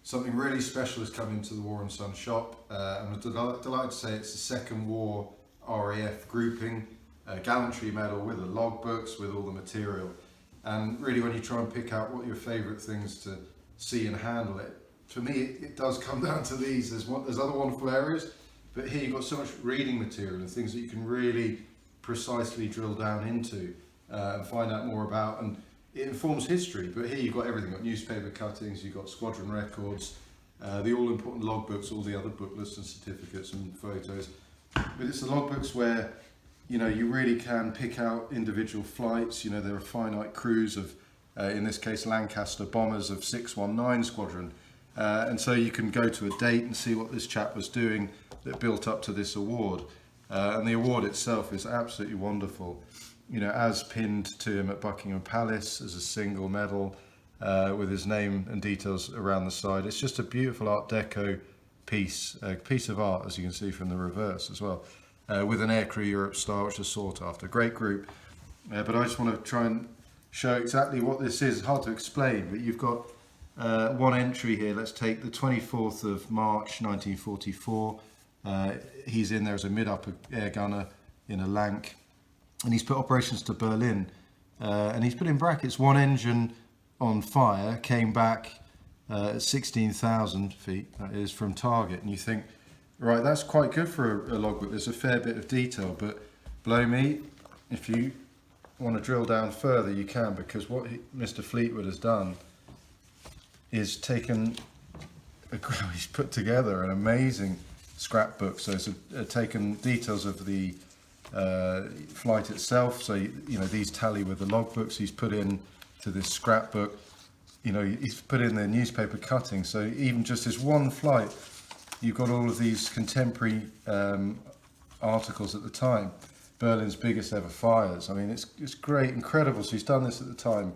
something really special has come into the War and Son shop. I'm delighted to say it's the second war RAF grouping, gallantry medal with the logbooks, with all the material. And really, when you try and pick out what your favourite things to see and handle it, for me it does come down to these. There's other wonderful areas, but here you've got so much reading material and things that you can really precisely drill down into and find out more about, and it informs history. But here you've got everything. You've got newspaper cuttings, you've got squadron records, the all important logbooks, all the other booklets and certificates and photos. But it's the logbooks where you really can pick out individual flights. There are finite crews of, in this case, Lancaster bombers of 619 Squadron. And so you can go to a date and see what this chap was doing that built up to this award. And the award itself is absolutely wonderful. As pinned to him at Buckingham Palace as a single medal with his name and details around the side. It's just a beautiful Art Deco piece, a piece of art, as you can see from the reverse as well. With an Aircrew Europe star, which is sought after. Great group. But I just want to try and show exactly what this is. It's hard to explain, but you've got one entry here. Let's take the 24th of March 1944. He's in there as a mid-upper air gunner in a Lank, and he's put operations to Berlin, and he's put in brackets, one engine on fire, came back at 16,000 feet, that is, from target. And you think, right, that's quite good for a logbook. There's a fair bit of detail, but blow me, if you want to drill down further, you can, because what Mr. Fleetwood has done is he's put together an amazing scrapbook. So it's taken details of the flight itself. So these tally with the logbooks. He's put in to this scrapbook. He's put in the newspaper cutting. So even just this one flight, you've got all of these contemporary articles at the time. Berlin's biggest ever fires. I mean, it's great, incredible. So he's done this at the time,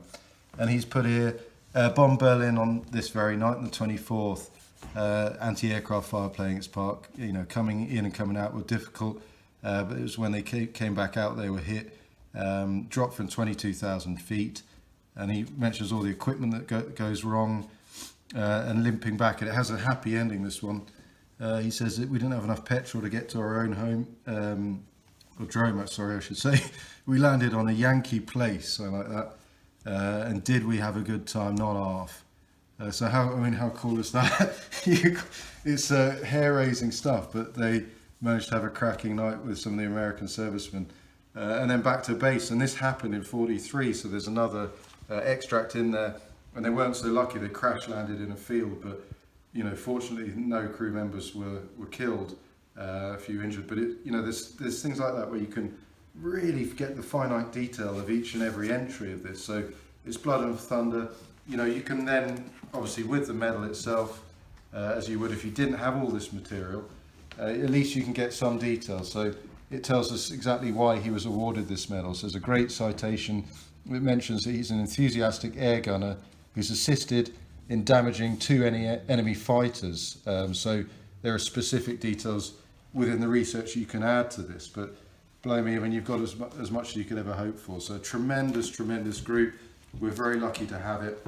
and he's put here bomb Berlin on this very night, the 24th. Anti-aircraft fire playing its part. Coming in and coming out were difficult, but it was when they came back out they were hit. Dropped from 22,000 feet, and he mentions all the equipment that goes wrong and limping back. And it has a happy ending. This one. He says that we didn't have enough petrol to get to our own home, or drome, sorry, I should say. We landed on a Yankee place, so like that. And did we have a good time? Not half. So how cool is that? It's hair-raising stuff, but they managed to have a cracking night with some of the American servicemen. And then back to base, and this happened in 43, so there's another extract in there. And they weren't so lucky, they crash landed in a field, but fortunately no crew members were killed, a few injured. But there's things like that where you can really get the finite detail of each and every entry of this. So it's blood and thunder. You can then, obviously with the medal itself, as you would if you didn't have all this material, at least you can get some detail. So it tells us exactly why he was awarded this medal. So there's a great citation. It mentions that he's an enthusiastic air gunner who's assisted in damaging 2 enemy fighters. So there are specific details within the research you can add to this. But blow me, you've got as much as you could ever hope for. So a tremendous group. We're very lucky to have it,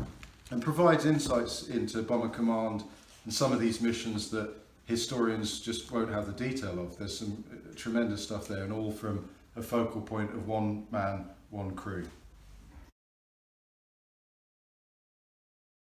and provides insights into Bomber Command and some of these missions that historians just won't have the detail of. There's some tremendous stuff there, and all from a focal point of one man, one crew.